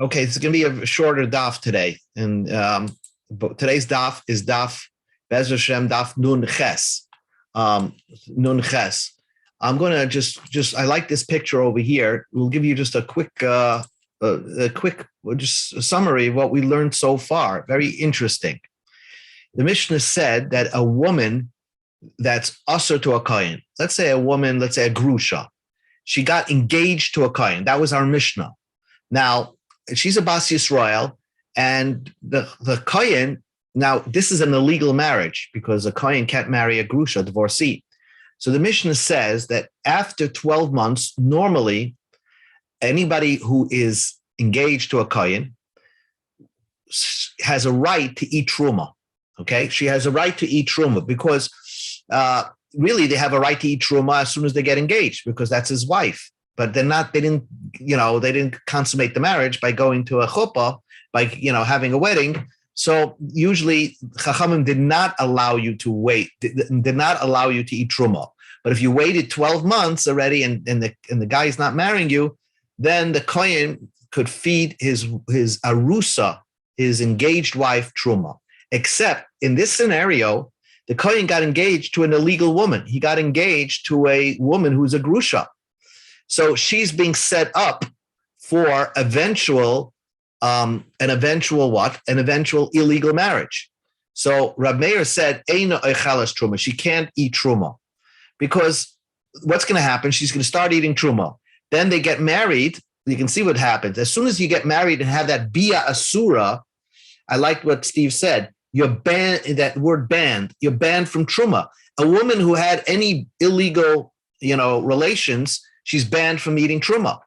Okay, it's going to be a shorter daf today, and but today's daf is daf Be'ez Hashem daf Nun Ches. Nun Ches. I'm going to just I like this picture over here. We'll give you just a quick just a summary of what we learned so far. Very interesting. The Mishnah said that a woman that's usher to a kohen, let's say a grusha, she got engaged to a kohen. That was our Mishnah. Now, she's a Bas Yisrael, and the kohen, now this is an illegal marriage because a kohen can't marry a grusha, divorcee. So the Mishnah says that after 12 months, normally anybody who is engaged to a kohen has a right to eat truma. Okay, she has a right to eat truma because really they have a right to eat truma as soon as they get engaged because that's his wife. But they didn't consummate the marriage by going to a chuppah, by having a wedding. So usually Chachamim did not allow you to wait, did not allow you to eat truma. But if you waited 12 months already and the guy is not marrying you, then the kohen could feed his arusa, his engaged wife, truma. Except in this scenario, the kohen got engaged to an illegal woman. He got engaged to a woman who's a grusha. So she's being set up for an eventual illegal marriage. So Rab Meir said, "Eina oichelas truma." She can't eat truma because what's going to happen? She's going to start eating truma. Then they get married. You can see what happens as soon as you get married and have that bia asura. I liked what Steve said. You're banned. That word banned. You're banned from truma. A woman who had any illegal, relations, she's banned from eating truma.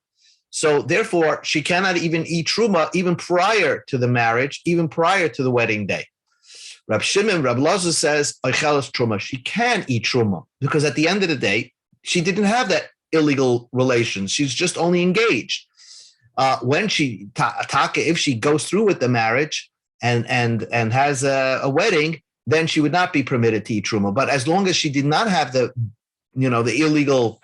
So therefore, she cannot even eat truma even prior to the marriage, even prior to the wedding day. Rab Lazar says, "Oichelas truma." She can eat truma because at the end of the day, she didn't have that illegal relations. She's just only engaged. When she if she goes through with the marriage and has a wedding, then she would not be permitted to eat truma. But as long as she did not have the illegal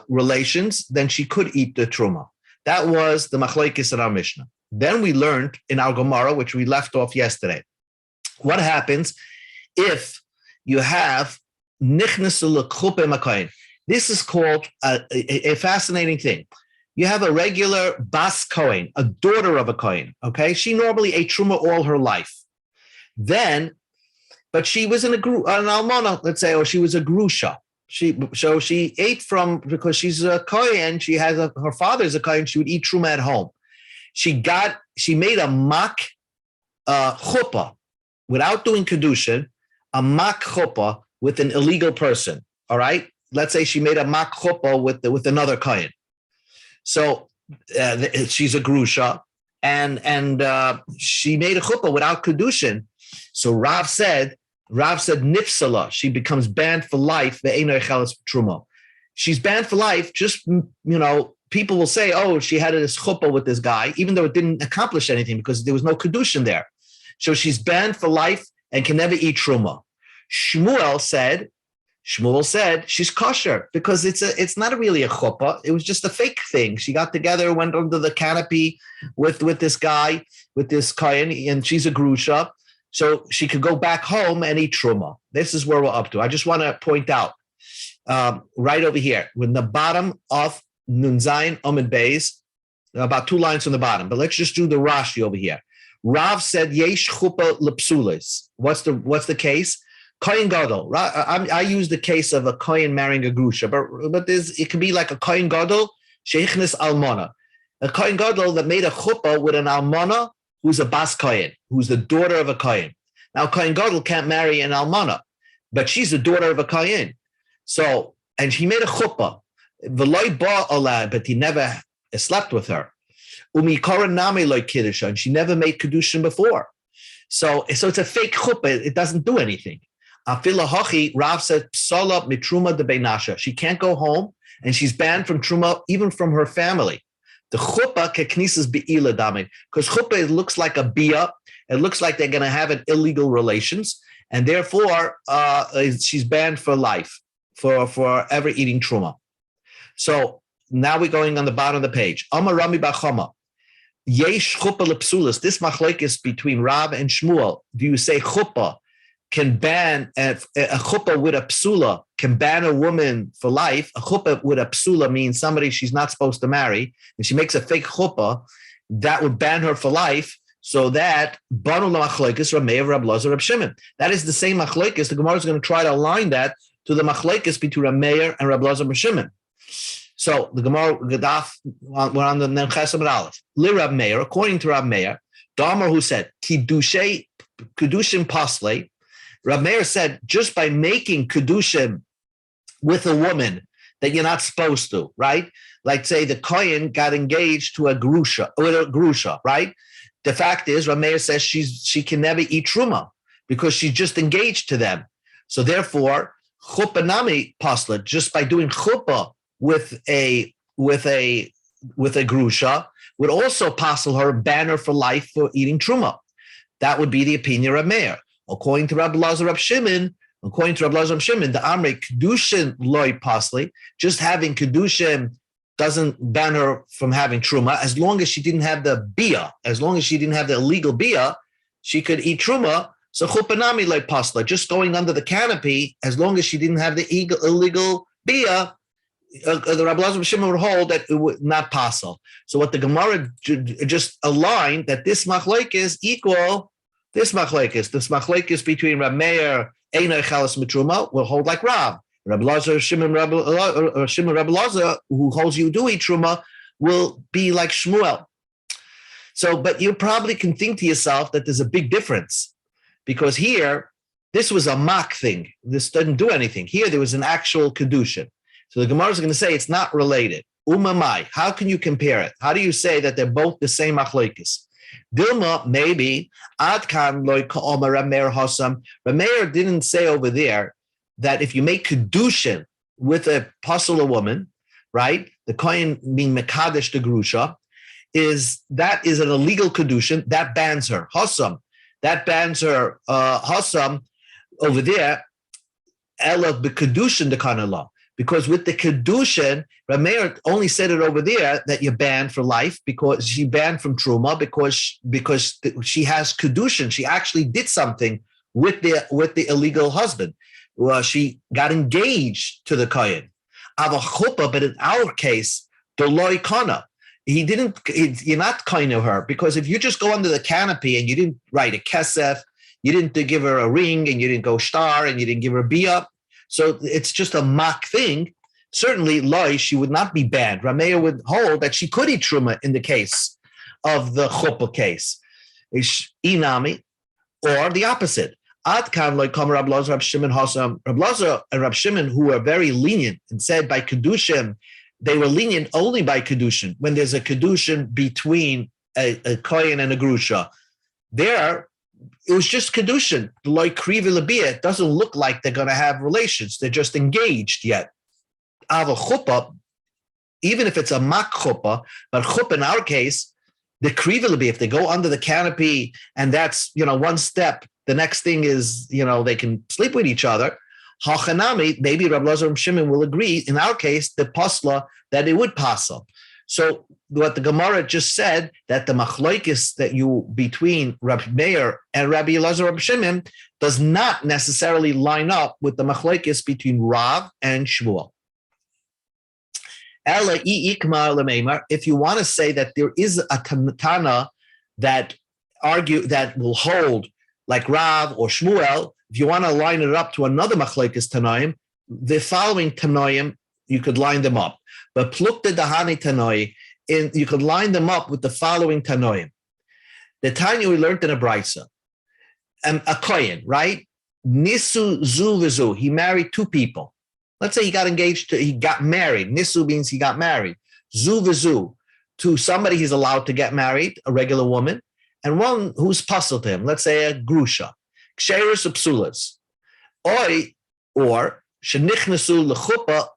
relations, then she could eat the truma. That was the machlokes in our Mishnah. Then we learned in our Gemara, which we left off yesterday, what happens if you have nichnasu l'chuppah makayin. This is called a fascinating thing. You have a regular bas kohen, a daughter of a kohen. Okay, she normally ate truma all her life. But she was an almana, let's say, or she was a grusha. She ate from, because she's a kohen, she has her father's a kohen, she would eat truma at home. She made a mak chuppah without doing kedushin, a mak chuppah with an illegal person. All right, let's say she made a mak chuppah with another kohen. So she's a grusha, and she made a chuppah without kedushin. So Rav said nifsala, she becomes banned for life. She's banned for life. Just people will say, oh, she had this chuppah with this guy, even though it didn't accomplish anything because there was no kedushin there. So she's banned for life and can never eat truma. Shmuel said she's kosher because it's not really a chuppah. It was just a fake thing. She got together, went under the canopy with this guy, with this kohen, and she's a grusha. So she could go back home and eat truma. This is where we're up to. I just want to point out right over here, with the bottom of Nun Zayin Amud Beis, about 2 lines from the bottom. But let's just do the Rashi over here. Rav said yesh chuppah lepsules. What's the case? Kohen gadol. I use the case of a kohen marrying a grusha, but it could be like a kohen gadol sheichnis almana, a kohen gadol that made a chuppah with an almana who's a bas kohen, who's the daughter of a kohen. Now, kohen gadol can't marry an almana, but she's the daughter of a kohen. So, and he made a chuppah, but he never slept with her. And she never made kedushin before. So it's a fake chuppah. It doesn't do anything. Rav said, psala mitruma de beinasha. She can't go home, and she's banned from truma, even from her family. The chuppah keknisas be'ila dami, because chuppah, it looks like a bia. It looks like they're going to have an illegal relations, and therefore she's banned for life, for ever eating truma. So now we're going on the bottom of the page. Amar Rami Bachama. Yesh chuppah lepsulas. This machlokes between Rav and Shmuel. Do you say chuppah can ban a chuppah with a psula can ban a woman for life? A chuppah with a psula means somebody she's not supposed to marry, and she makes a fake chuppah that would ban her for life. So that banu machlokes Rameir, Rab Lazar, Rab Shimon. That is the same machlokes. The Gemara is going to try to align that to the machlokes between Rameir and Rab Lazar, Rab Shimon. So the Gemara Gadaf, we're on the Nemches Amud Aleph. Li Rab Meir, according to Rab Meir, Damar who said Kedushin Pasle. Rab Meir said just by making Kedushin with a woman that you're not supposed to, right? Like say the Kohen got engaged to a grusha, right? The fact is, Rab Meir says she can never eat truma because she's just engaged to them. So therefore, chuppah nami pasla, just by doing chuppah with a grusha would also passel her, ban her for life for eating truma. That would be the opinion of Meir. According to Rabbi Lazar Rab Shimon, the Amrei Kedushin loy pasli, just having Kedushin doesn't ban her from having truma. As long as she didn't have the bia, as long as she didn't have the illegal bia, she could eat truma. So chupanami loy pasla, just going under the canopy, as long as she didn't have the illegal bia, the Rabbi Lazar Rab Shimon would hold that it would not passel. So what the Gemara just aligned that this machlokes equal this machlokes between Rab Meir Einar Chalas Mitruma will hold like Rav. Rabbi Lazar Shimon Rabbi Lazar, who holds you do eat truma, will be like Shmuel. So, but you probably can think to yourself that there's a big difference because here this was a mock thing. This doesn't do anything. Here there was an actual kedushin. So the Gemara is going to say it's not related. Umamai, how can you compare it? How do you say that they're both the same machlokes? Dilma, maybe, Adkan loy ka'omer Rameir Hasam. Rameir didn't say over there that if you make kedushin with a pasula woman, right, the kohen being mekadesh the grusha, is an illegal kedushin, that bans her. Hasam, that bans her, Hasam over there, ela b'kedushin the kana law. Because with the kedushin, Rameir only said it over there that you're banned for life because she banned from truma because she has kedushin. She actually did something with the illegal husband. She got engaged to the kohen. Ava chuppah, but in our case, the loy kana. You're not kind of her because if you just go under the canopy and you didn't write a kesef, you didn't give her a ring and you didn't go star and you didn't give her bia. So it's just a mock thing. Certainly, loy, she would not be banned. Rameir would hold that she could eat truma in the case of the chuppah case. Inami, or the opposite. Adkan loy kam Rab Lazar Rab Shimon Hasam. Rab Lazar and Rab Shimon, who were very lenient and said by kedushin, they were lenient only by kedushin. When there's a kedushin between a kohen and a grusha, there it was just kedushin. Like krivi labia, it doesn't look like they're going to have relations. They're just engaged yet. Ava chuppah, even if it's a mak chuppah, but chuppah in our case, the krivi labia, if they go under the canopy and that's one step, the next thing is they can sleep with each other. Hachanami, maybe Rabbi Lazar and Shimon will agree. In our case, the pasla that it would pasel. So what the Gemara just said, that the machlokes that between Rabbi Meir and Rabbi Elazar Rabbi Shimon does not necessarily line up with the machlokes between Rav and Shmuel. If you want to say that there is a Tana that will hold like Rav or Shmuel, if you want to line it up to another machlokes Tanoim, the following Tanoim, you could line them up. But plukta dahani Tanoi, you could line them up with the following Tanoim. The Tanya we learned in a Brisa, a Kohen, right? Nisu zu v'zu, he married two people. Let's say he got married. Nisu means he got married. Zu v'zu, to somebody he's allowed to get married, a regular woman, and one who's puzzled to him, let's say a grusha. Ksheris upsulas. Or shenichnasu lechuppah,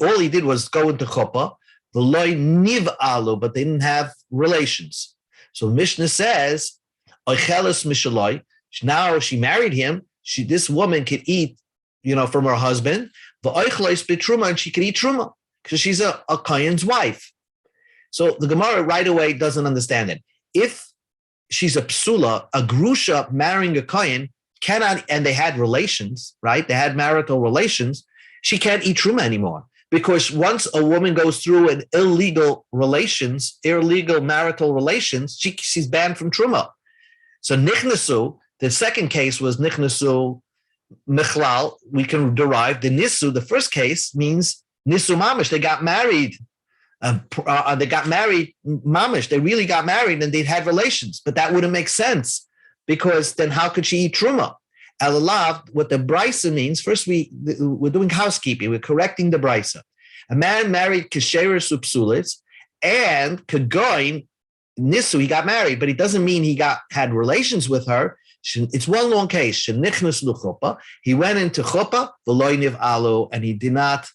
all he did was go into chuppah, the loy niv alu, but they didn't have relations. So Mishnah says, oichelis mishaloi, now she married him, this woman could eat, from her husband, the oichelis betruma, and she could eat truma, because she's a kohen's wife. So the Gemara right away doesn't understand it. If she's a psula, a grusha marrying a kohen cannot, and they had relations, right? They had marital relations. She can't eat truma anymore, because once a woman goes through an illegal marital relations, she's banned from truma. So nichnasu, the second case was nichnasu michlal. We can derive the nisu. The first case means nisu mamish. They got married. They got married mamish. They really got married and they'd had relations. But that wouldn't make sense, because then how could she eat truma? Elalav, what the brisa means, first we're doing housekeeping. We're correcting the brisa. A man married kesheres upsulis and kagoin nisu, he got married, but it doesn't mean he had relations with her. It's one long case. He went into chuppah, v'loy alu, and he did not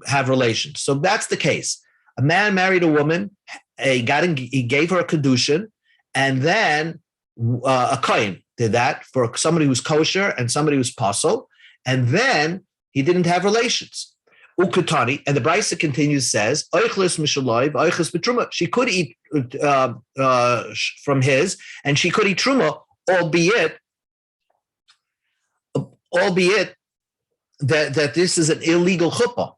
have relations. So that's the case. A man married a woman, he gave her a kedushin, and then a kohen did that for somebody who's kosher and somebody who's pasul, and then he didn't have relations. Ukutani, and the Brisa continues, says, Oichlis mishaloi, oichlis betruma. She could eat from his, and she could eat truma, albeit that this is an illegal chuppah.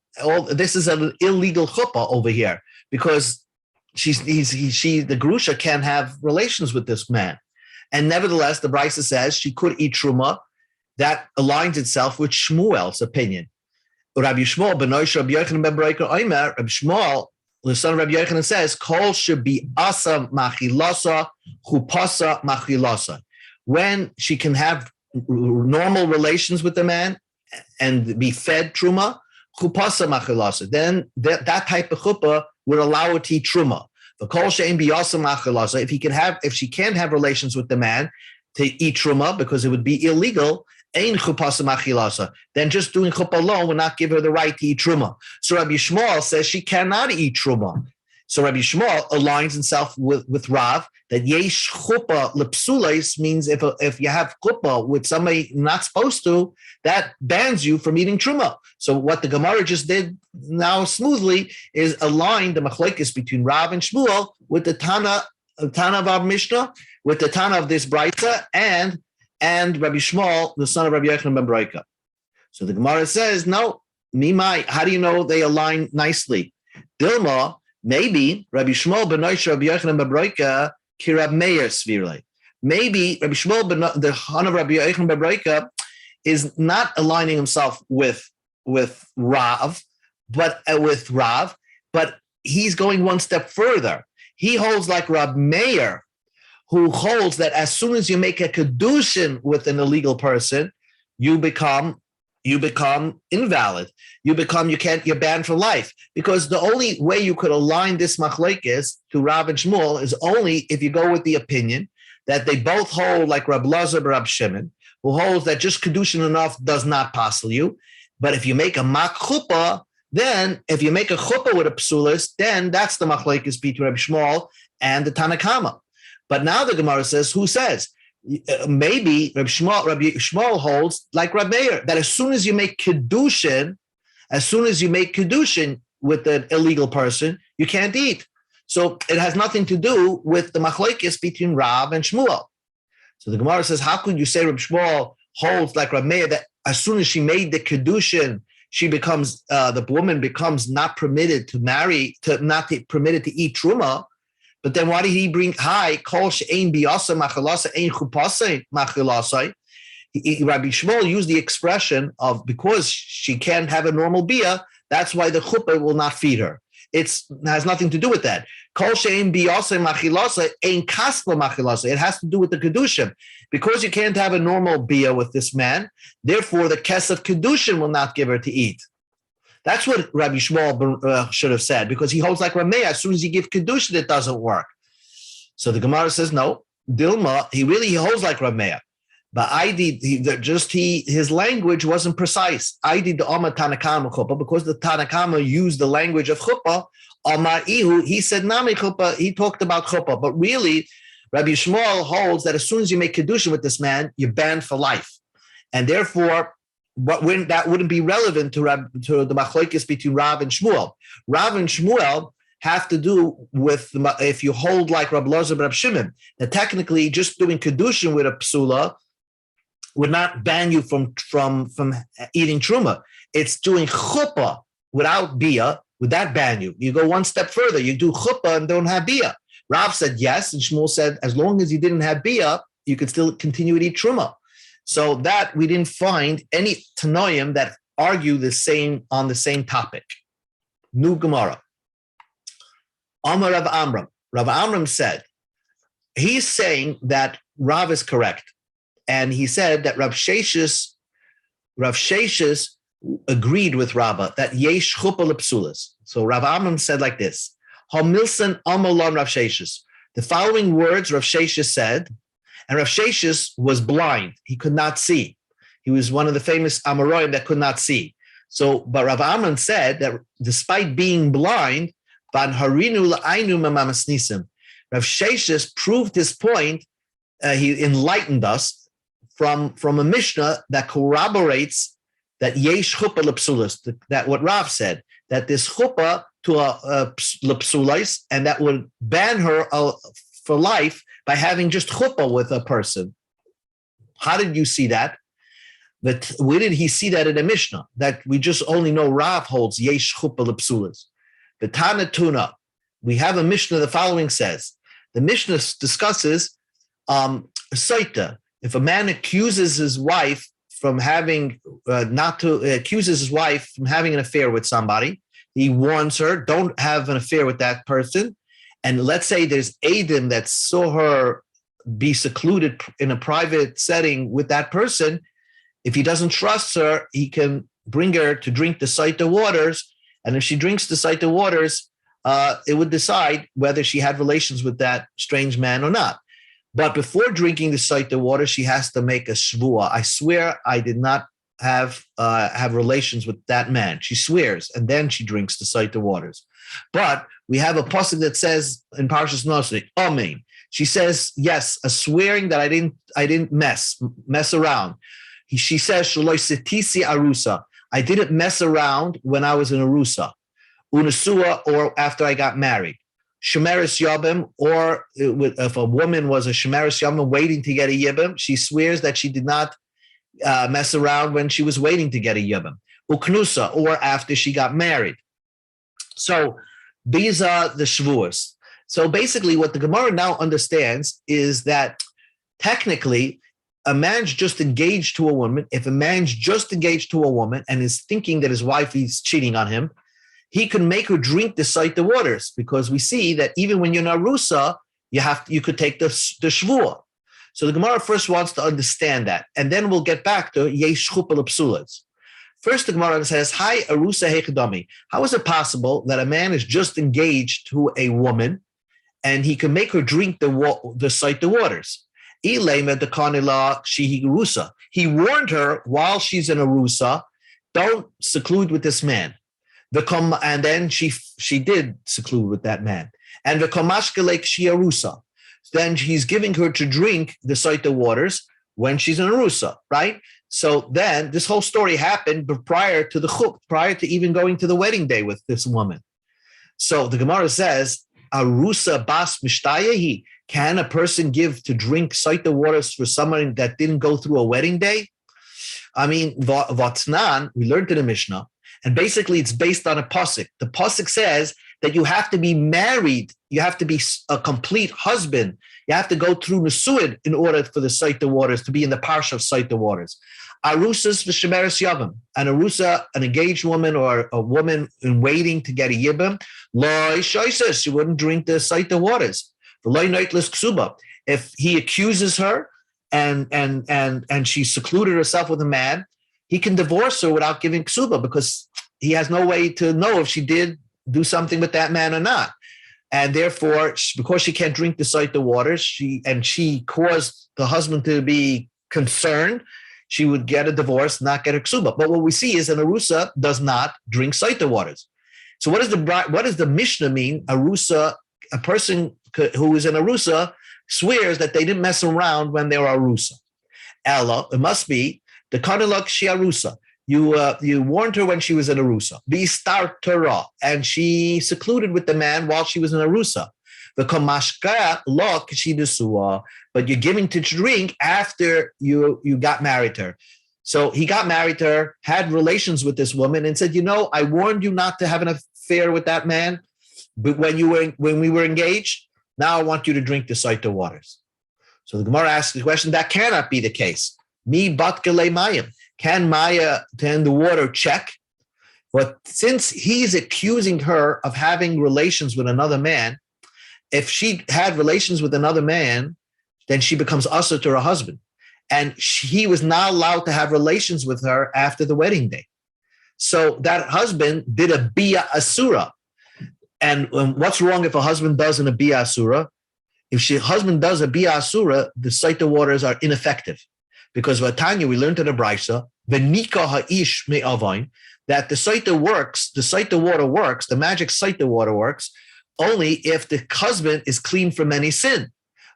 This is an illegal chuppah over here, because the grusha can't have relations with this man. And nevertheless, the Brisa says she could eat truma. That aligns itself with Shmuel's opinion. Rabbi Shmuel, Benoish Rabbi Yochanan ben Beroika Omer, Rabbi Shmuel, the son of Rabbi Yochanan, says, Kol should be asa machilasa, chupasa machilasa. When she can have normal relations with the man and be fed truma, chupasa machilasa, then that type of chuppah would allow her to eat truma. The kol she'en biyasa machilasa, if she can't have relations with the man to eat truma because it would be illegal, ein chupasa machilasa, then just doing chuppah alone will not give her the right to eat truma. So Rabbi Shmuel says she cannot eat truma. So Rabbi Shmuel aligns himself with Rav that yesh chuppah lepsulais means if you have chuppah with somebody not supposed to, that bans you from eating truma. So what the Gemara just did now smoothly is align the machlokes between Rav and Shmuel with the Tana of our Mishnah, with the Tana of this Brisa, and Rabbi Shmuel, the son of Rabbi Yochanan ben Beroika. So the Gemara says, no, mimai, how do you know they align nicely? Dilma, maybe Rabbi Shmuel ben Rabbi Yochanan ben Beroika, Kirab Meir Svirle. Maybe Rabbi Shmuel, the son of Rabbi Yochanan ben Beroika, is not aligning himself with Rav, but he's going one step further. He holds like Rab Meir, who holds that as soon as you make a kedushin with an illegal person, you become invalid. You're banned for life. Because the only way you could align this machlokes to Rav and Shmuel is only if you go with the opinion that they both hold like Rab Lazar and Rab Shimon, who holds that just kedushin enough does not passel you. But if you make a mak chuppah, then if you make a chuppah with a psulis, then that's the machlokes between Rab Shmuel and the Tanakama. But now the Gemara says, who says? Maybe Rabbi Shmuel holds like Rab Meir, that as soon as you make kedushin with an illegal person, you can't eat. So it has nothing to do with the machlokes between Rav and Shmuel. So the Gemara says, how could you say Rabbi Shmuel holds like Rab Meir, that as soon as she made the kedushin, she becomes the woman becomes not permitted to marry, permitted to eat truma? But then why did he bring high kol she'ein biyasa machalasa ein chupasa machalasa? Rabbi Shmuel used the expression of because she can't have a normal bia, that's why the chuppah will not feed her. It has nothing to do with that. Kol she'ein biyasa machalasa ein kaspa machalasa. It has to do with the kedushin. Because you can't have a normal bia with this man, therefore the kesef kedushin will not give her to eat. That's what Rabbi Shmuel should have said, because he holds like Rameh, as soon as you give Kedushin, it doesn't work. So the Gemara says, no, Dilma, he holds like Rameh. But his language wasn't precise. I did the Omar Tanakama Chuppah, because the Tanakama used the language of Chuppah, Omar Ihu, he said Nami Chuppah, he talked about Chuppah. But really, Rabbi Shmuel holds that as soon as you make Kedushin with this man, you're banned for life. And therefore, that wouldn't be relevant to the machlokes between Rav and Shmuel. Rav and Shmuel have to do with if you hold like Rab Lazar Rab Shimon, that technically just doing kedushin with a psula would not ban you from eating truma. It's doing chuppah without bia, would that ban you? You go one step further, you do chuppah and don't have bia. Rav said yes, and Shmuel said as long as you didn't have bia, you could still continue to eat truma. So that we didn't find any Tanoim that argue on the same topic. New Gemara. Amar Rav Amram. Rav Amram said, he's saying that Rav is correct. And he said that Rav Sheshes agreed with Rabbah that yesh chuppah lepsulas. So Rav Amram said like this, Hamilson amalon Rav Sheshes. The following words Rav Sheshes said, and Rav Sheshes was blind. He could not see. He was one of the famous Amoraim that could not see. So, but Rav Amram said that despite being blind, Van harinu la'ainu mamamas nisim. Rav Sheshes proved his point. He enlightened us from a Mishnah that corroborates that yesh chuppah lepsulas, that what Rav said, that this chuppah to a lepsulas, and that would ban her for life by having just chuppah with a person. How did you see that? But where did he see that in a Mishnah? That we just only know Rav holds yesh chuppah lepsulas. The Tana Tuna, we have a Mishnah. The following says, the Mishnah discusses saita. If a man accuses his wife from having accuses his wife from having an affair with somebody, he warns her, don't have an affair with that person. And let's say there's Adam that saw her be secluded in a private setting with that person. If he doesn't trust her, he can bring her to drink the Saita waters. And if she drinks the Saita waters, it would decide whether she had relations with that strange man or not. But before drinking the Saita water, she has to make a shvua. I swear I did not have relations with that man. She swears, and then she drinks the Saita waters. But we have a pasuk that says in Parshas Nosri, Amen. She says, yes, a swearing that I didn't mess around. She says, Shaloi sitisi arusa. I didn't mess around when I was in arusa, unasua, or after I got married. Shemeris Yabim, or if a woman was a Shemeris Yabim waiting to get a Yibim, she swears that she did not mess around when she was waiting to get a Yibim. Uknusa, or after she got married. So these are the Shavuos. So basically what the Gemara now understands is that technically a man's just engaged to a woman. If a man's just engaged to a woman and is thinking that his wife is cheating on him, he can make her drink the Saita waters, because we see that even when you're in Arusa, you could take the Shvuah. So the Gemara first wants to understand that, and then we'll get back to Yesh Chuppah Lepsulas. First, the Gemara says, Hi, Arusa Hechadami. How is it possible that a man is just engaged to a woman and he can make her drink the Saita waters? He warned her while she's in Arusa, don't seclude with this man. And then she did seclude with that man. And the komashkelek shiarusa. Then he's giving her to drink the Saita waters when she's in Arusa, right? So then this whole story happened prior to the chup, prior to even going to the wedding day with this woman. So the Gemara says, Arusa bas mishtayehi. Can a person give to drink Saita waters for someone that didn't go through a wedding day? I mean, Vatnan, we learned in the Mishnah, and basically it's based on a pasuk. The pasuk says that you have to be married, you have to be a complete husband, you have to go through Nesuid in order for the Saita waters to be in the parsha of Saita waters. Arusas v'shemeres yavim, an arusa, an engaged woman or a woman in waiting to get a yibam, loy shoises, she wouldn't drink the Saita waters. If he accuses her and she secluded herself with a man, he can divorce her without giving ksuba, because he has no way to know if she did do something with that man or not. And therefore, because she can't drink the Saita waters, she caused the husband to be concerned, she would get a divorce, not get a ksuba. But what we see is an arusa does not drink Saita waters. So what does the Mishnah mean? Arusa, a person who is an arusa swears that they didn't mess around when they were arusa. Ella, it must be the kanilak shiarusa. You warned her when she was in Arusa. Bistar Torah, and she secluded with the man while she was in Arusa. But you're giving to drink after you got married to her. So he got married to her, had relations with this woman, and said, I warned you not to have an affair with that man, but when we were engaged, now I want you to drink the Saita waters. So the Gemara asks the question, that cannot be the case. Mi batkele mayim. Can the water check? But since he's accusing her of having relations with another man, if she had relations with another man, then she becomes usher to her husband. And he was not allowed to have relations with her after the wedding day. So that husband did a bia asura. And what's wrong if a husband does a bia asura? If husband does a bia asura, the Saita waters are ineffective. Because Vatanya, we learned in the Brisa, Venika ha'ish me'avain, that the Saita water works, the magic Saita water works, only if the husband is clean from any sin.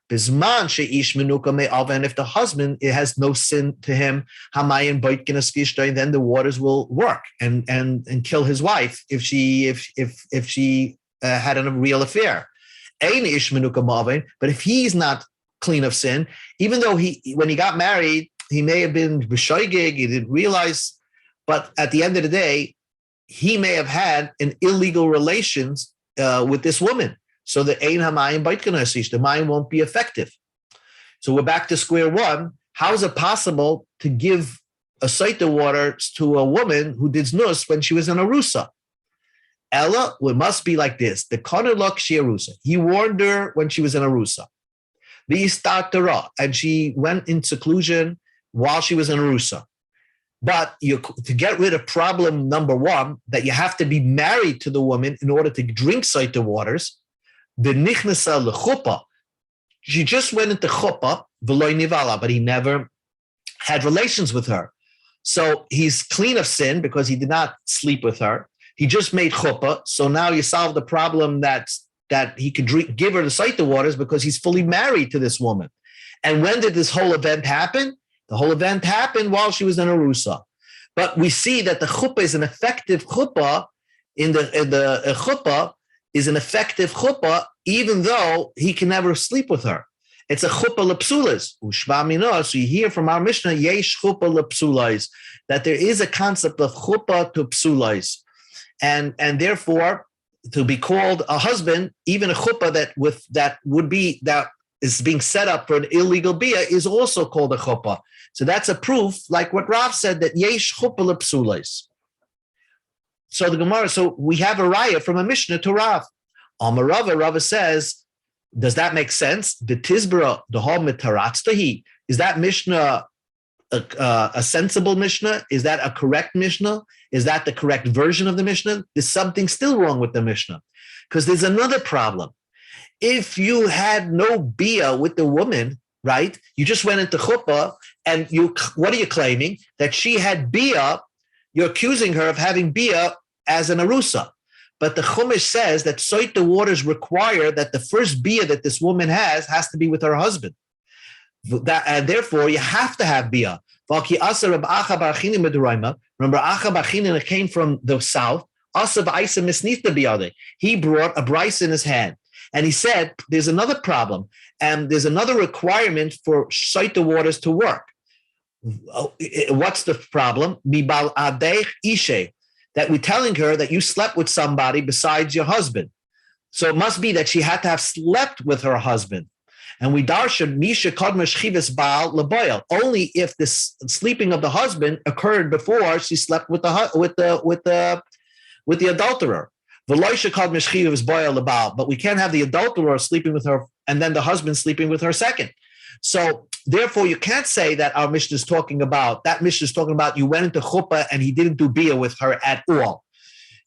Bisman she'ish menuka me'avain, if the husband, it has no sin to him, hamayin boitkin, then the waters will work and kill his wife if she had a real affair. Ein ish menuka me'avain, but if he's not clean of sin, even though when he got married, he may have been b'shoigig, he didn't realize, but at the end of the day, he may have had an illegal relations with this woman. So the ein hamayim baitkin hasish, the mayim won't be effective. So we're back to square one. How is it possible to give a Saita water to a woman who did znus when she was in Arusa? Ella, it must be like this. The konelok she Arusa. He warned her when she was in Arusa. And she went in seclusion while she was in Arusa. But to get rid of problem number one, that you have to be married to the woman in order to drink Saita waters, the nichnasa lechuppah, she just went into chuppah, v'loy nivala, but he never had relations with her. So he's clean of sin because he did not sleep with her. He just made chuppah. So now you solve the problem that he could give her the Saita waters because he's fully married to this woman. And when did this whole event happen? The whole event happened while she was in Arusa. But we see that the chuppah is an effective chuppah, the chuppah is an effective chuppah, even though he can never sleep with her. It's a chuppah lepsulas. So you hear from our Mishnah, yesh chuppah lepsulais, that there is a concept of chuppah to psulais. And therefore, to be called a husband, even a chuppah that is being set up for an illegal bia is also called a chuppah. So that's a proof, like what Rav said, that yesh chuppah lepsulais. So the Gemara, so we have a raya from a Mishnah to Rav. Rava says, does that make sense? The Tizbra, the whole mitaratztahi, is that Mishnah a sensible Mishnah? Is that a correct Mishnah? Is that the correct version of the Mishnah? There's something still wrong with the Mishnah. Because there's another problem. If you had no bia with the woman, right? You just went into chuppah, and what are you claiming? That she had bia. You're accusing her of having bia as an arusa. But the Chumash says that Saita waters require that the first bia that this woman has to be with her husband. And therefore, you have to have bia. Remember, Acha Bar Chinin came from the south. He brought a brice in his hand. And he said, there's another problem. And there's another requirement for Saita waters to work. What's the problem? That we're telling her that you slept with somebody besides your husband. So it must be that she had to have slept with her husband. And we darshan misha kadma shchivis baal leboil. Only if this sleeping of the husband occurred before she slept with the adulterer. But we can't have the adulterer sleeping with her and then the husband sleeping with her second. So therefore, you can't say that our Mishnah is talking about, that Mishnah is talking about you went into chuppah and he didn't do bia with her at all.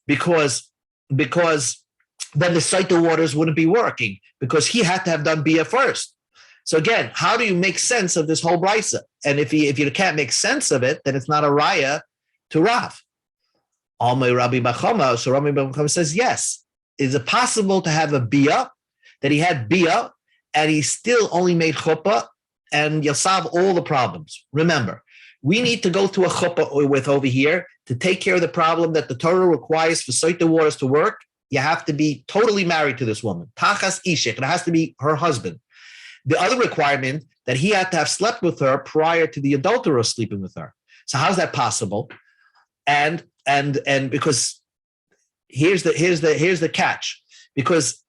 Because then the Saita waters wouldn't be working because he had to have done bia first. So again, how do you make sense of this whole brisa? And if you can't make sense of it, then it's not a raya to Rav. Rabbi Bachama, so Rabbi Bachama says, yes. Is it possible to have a bia, that he had bia, and he still only made chuppah, and you'll solve all the problems? Remember, We need to go to a chuppah with over here to take care of the problem that the Torah requires for Soita waters to work. You have to be totally married to this woman. Tachas ishik. It has to be her husband. The other requirement that he had to have slept with her prior to the adulterer sleeping with her. So how's that possible? And because here's the catch. Because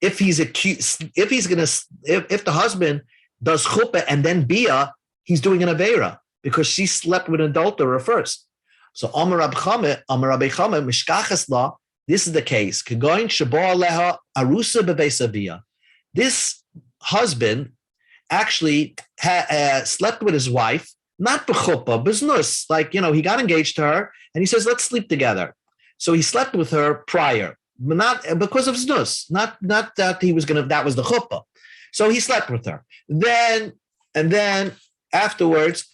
if he's accused, if the husband does chuppah and then bia, he's doing an aveira because she slept with an adulterer first. So Amar Rabbi Chama, mishkachas la. This is the case. Kegoin shabo aleha arusa bebeis avia. This husband actually slept with his wife, not b'chuppah, biznus. Like, he got engaged to her and he says, let's sleep together. So he slept with her prior, but not because of znus, not that he was that was the chuppah. So he slept with her. Then afterwards,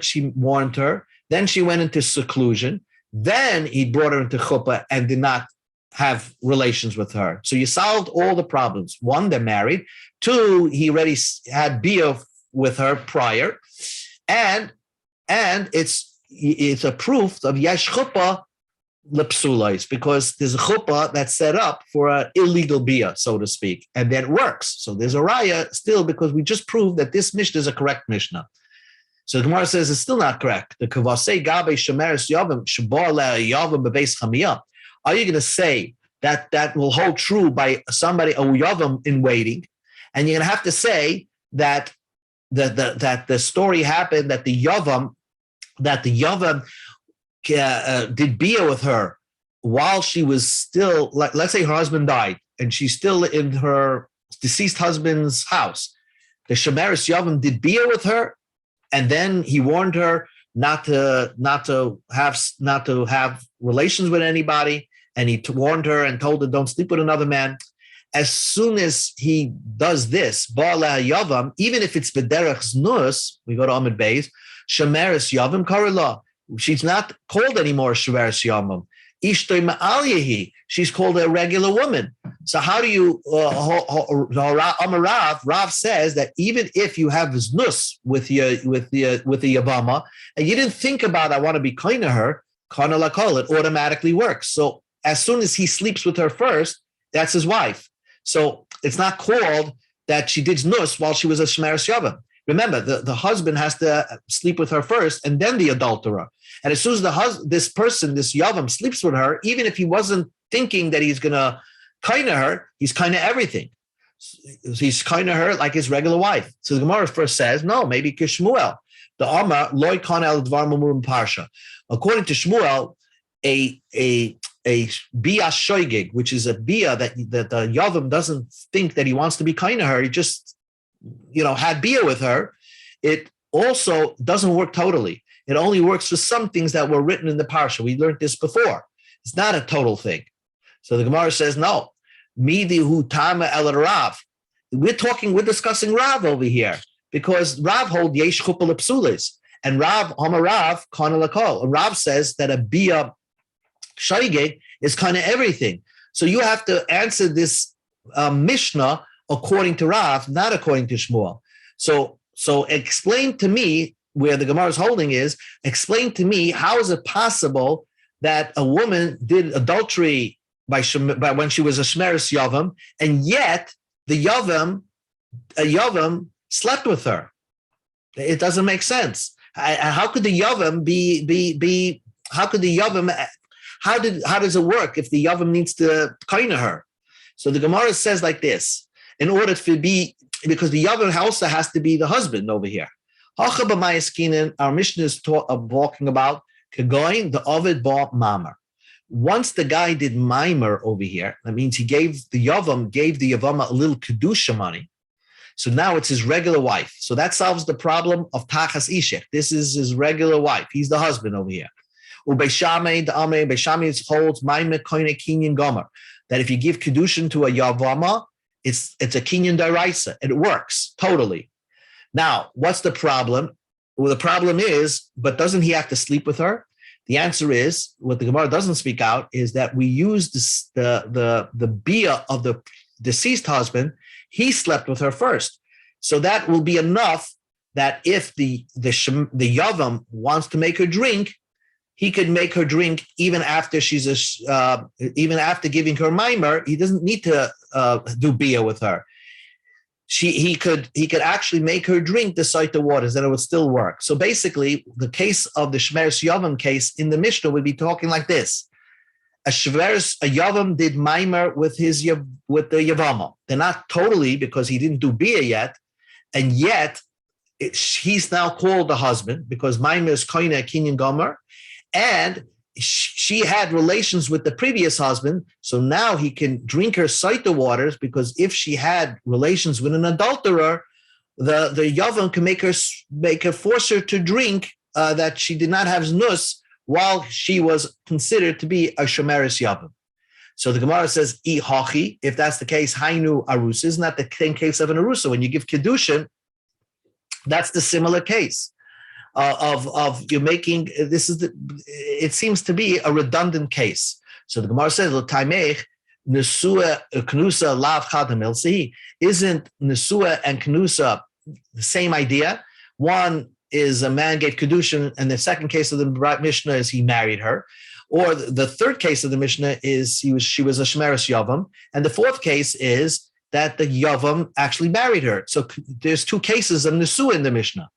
she warned her. Then she went into seclusion. Then he brought her into chuppah and did not have relations with her. So you solved all the problems. One, they're married. Two, he already had bia with her prior. And it's a proof of yesh chuppah lepsulais, because there's a chuppah that's set up for an illegal bia, so to speak, and then it works. So there's a raya still, because we just proved that this mishnah is a correct mishnah. So the Gemara says it's still not correct. The kavasei gabe shemeres yavam shbar yavam bebeis chamiyah. Are you going to say that will hold true by somebody, a yavam in waiting, and you're going to have to say that the story happened that the yavam did bia with her while she was still, like, let's say her husband died and she's still in her deceased husband's house. The shemeres yavam did bia with her, and then he warned her not to have relations with anybody, and he warned her and told her don't sleep with another man. As soon as he does this, ba'ala yavam, even if it's b'derech znus, we go to Amud Beis, shemeres yavam karela. She's not called anymore shemeres yavam. Ishtoi ma'al yehi. She's called a regular woman. So how do you? Rav says that even if you have znus with the yavama, and you didn't think about I want to be kind to her, kana lakol, it automatically works. So as soon as he sleeps with her first, that's his wife. So it's not called that she did znus while she was a shemeres yavam. Remember, the husband has to sleep with her first, and then the adulterer. And as soon as this yavam sleeps with her, even if he wasn't thinking that he's going to kind of her, he's kind of everything. He's kind of her like his regular wife. So the Gemara first says, no, maybe Kishmuel. The Amar loy kan el dvar mamurim parsha. According to Shmuel, a bia shoygig, which is a bia that the yavam doesn't think that he wants to be kind to her. He just had bia with her. It also doesn't work totally. It only works for some things that were written in the parsha. We learned this before. It's not a total thing. So the Gemara says, no. Midi hu tama el Rav. We're discussing Rav over here, because Rav hold yesh chuppah lepsulis, and Rav kana lakol. And Rav says that a bia shaygig is kind of everything. So you have to answer this mishnah according to Rav, not according to Shmuel. So explain to me where the Gemara is holding is, explain to me how is it possible that a woman did adultery by when she was a shemeres yavam, and yet a yavam slept with her. It doesn't make sense. How could the yavam be? How could the yavam? How does it work if the yavam needs to kind of her? So the Gemara says like this: in order to be, because the yavam also has to be the husband over here. Our mission is talking about kegoin the ovid ba mamar. Once the guy did mimer over here, that means he gave the yavama a little kedusha money. So now it's his regular wife. So that solves the problem of tachas ishech. This is his regular wife. He's the husband over here. Beishamei holds mimer koine kinyan gomer, that if you give kedushin to a yavama, it's a kinyan daraisa. It works totally. Now, what's the problem? Well, the problem is, but doesn't he have to sleep with her? The answer is, what the Gemara doesn't speak out is that we use the bia of the deceased husband. He slept with her first. So that will be enough that if the Yavam wants to make her drink, he could make her drink even after even after giving her mimer. He doesn't need to do bia with her. He could actually make her drink the Saita waters, and it would still work. So basically, the case of the Shmeres Yavam case in the Mishnah would be talking like this: a Yavam did mimer with the Yavama. They're not totally, because he didn't do bia yet, and yet he's now called the husband because mimer is koine kinyan gomer. And she had relations with the previous husband, so now he can drink her Saita waters, because if she had relations with an adulterer, the Yavam can make her force her to drink that she did not have znus while she was considered to be a Shomeres Yavam. So the Gemara says, I hachi, if that's the case, hainu arusa. Isn't that the same case of an arusa? When you give kedushin, that's the similar case. Of you're making it seems to be a redundant case. So the Gemara says, "L'taimech nesua knusa lav chadam elsi." Isn't nesua and knusa the same idea? One is a man gave kedushin, and the second case of the Mishnah is he married her, or the third case of the Mishnah is she was a Shmeres Yavam, and the fourth case is that the Yavam actually married her. So there's two cases of nesua in the Mishnah.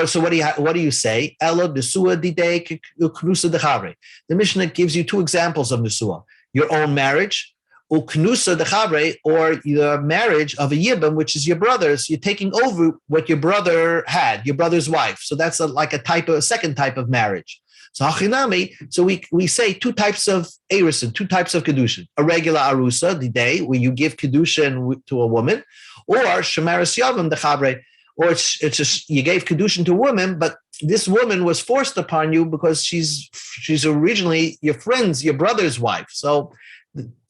So what do you say? Elo nesua didei knusa dechavre. The Mishnah gives you two examples of nesua: your own marriage, uknusa dechavre, or the marriage of a yibam, which is your brother's. You're taking over what your brother had, your brother's wife. So that's a second type of marriage. So hachinami. So we say two types of erusin, two types of kedushin: a regular arusa didei, where you give kedushin to a woman, or shemaris yavam dechavre. Or it's just you gave kedushin to a woman, but this woman was forced upon you because she's originally your brother's wife. So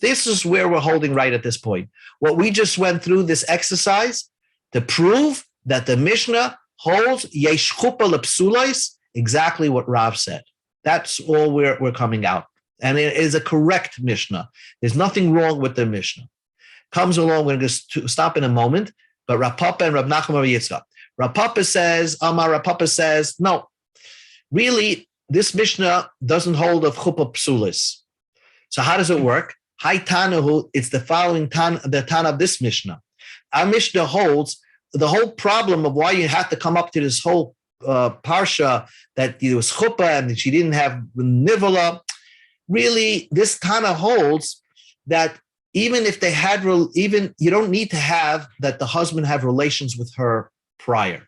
this is where we're holding right at this point. What we just went through this exercise to prove that the Mishnah holds yesh chuppah lepsulais, exactly what Rav said. That's all we're coming out, and it is a correct Mishnah. There's nothing wrong with the Mishnah. Comes along. We're going to stop in a moment. But Rav Papa and Rav Nachman Bar Yitzchak. Rav Papa says, no, really, this Mishnah doesn't hold of chuppah psulis. So how does it work? Hai Tanahu, it's the following the Tana of this Mishnah. Our Mishnah holds the whole problem of why you have to come up to this whole parsha that there was chuppah and that she didn't have nivola. Really, this Tana holds that even if they had, you don't need to have that the husband have relations with her prior.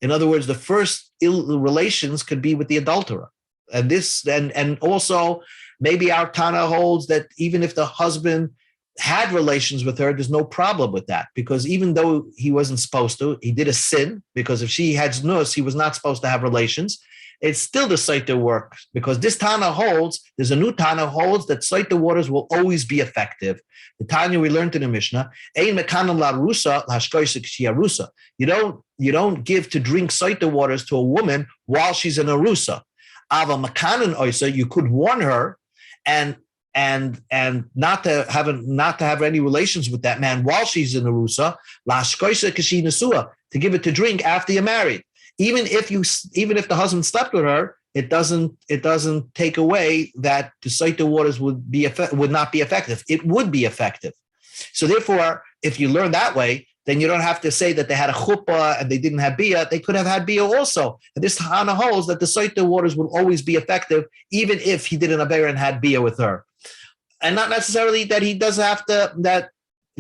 In other words, the first ill relations could be with the adulterer. And also maybe our Tana holds that even if the husband had relations with her, there's no problem with that, because even though he wasn't supposed to, he did a sin, because if she had znus, he was not supposed to have relations. It's still the Saita work, because this Tana holds, there's a new Tana holds that Saita waters will always be effective. The Tanya we learned in the Mishnah, you don't give to drink Saita waters to a woman while she's in a rusa. Ava makanan oisa, you could warn her and not to have any relations with that man while she's in a rusa, to give it to drink after you're married. Even if the husband slept with her, it doesn't take away that the Saita waters would not be effective. It would be effective. So therefore, if you learn that way, then you don't have to say that they had a chuppah and they didn't have bia. They could have had bia also. And this Tana holds that the Saita waters will always be effective, even if he did an aver and had bia with her, and not necessarily that he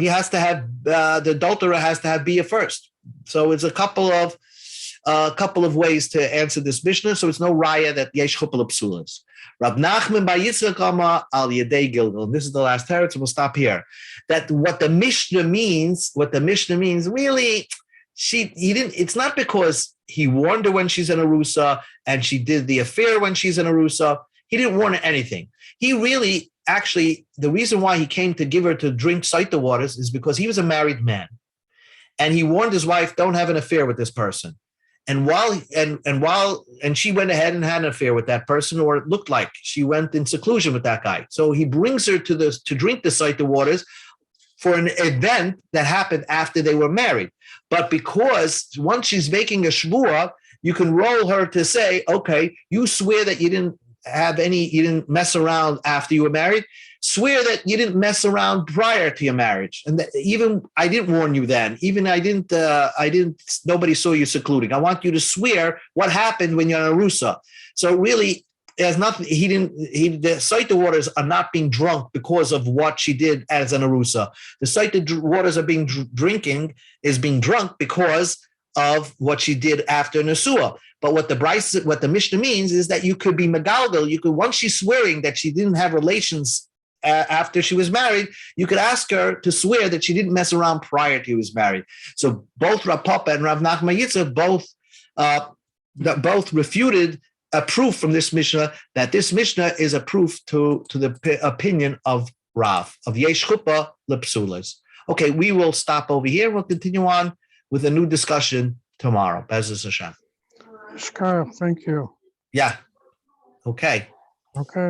has to have the adulterer has to have bia first. So it's a couple of ways to answer this Mishnah. So it's no raya that yesh chuppah psulas. Rab Nachman Bar Yitzchak Amar al Yedei Gilgal. This is the last teretz, so we'll stop here. That what the Mishnah means, really, he didn't. It's not because he warned her when she's in Arusa and she did the affair when she's in Arusa. He didn't warn her anything. He really, actually, the reason why he came to give her to drink Saita waters is because he was a married man, and he warned his wife, "Don't have an affair with this person." And she went ahead and had an affair with that person, or it looked like she went in seclusion with that guy. So he brings her to drink the Saita waters for an event that happened after they were married. But because once she's making a shvuah, you can roll her to say, okay, you swear that you didn't mess around after you were married. Swear that you didn't mess around prior to your marriage. And that even I didn't warn you then. Even nobody saw you secluding. I want you to swear what happened when you're in Arusa. So really, there's nothing, the Saita waters are not being drunk because of what she did as an Arusa. The Saita waters are being being drunk because of what she did after Nesua. But what the Mishnah means is that you could be megalgal. Once she's swearing that she didn't have relations after she was married, you could ask her to swear that she didn't mess around prior to she was married. So both Rav Papa and Rav Nachman Yitzchak both refuted a proof from this Mishnah that this Mishnah is a proof to the opinion of Rav, of Yesh Chuppah Lepsulas. Okay, we will stop over here. We'll continue on with a new discussion tomorrow. Be'ezus Hashem. Shkar, thank you. Yeah. Okay. Okay.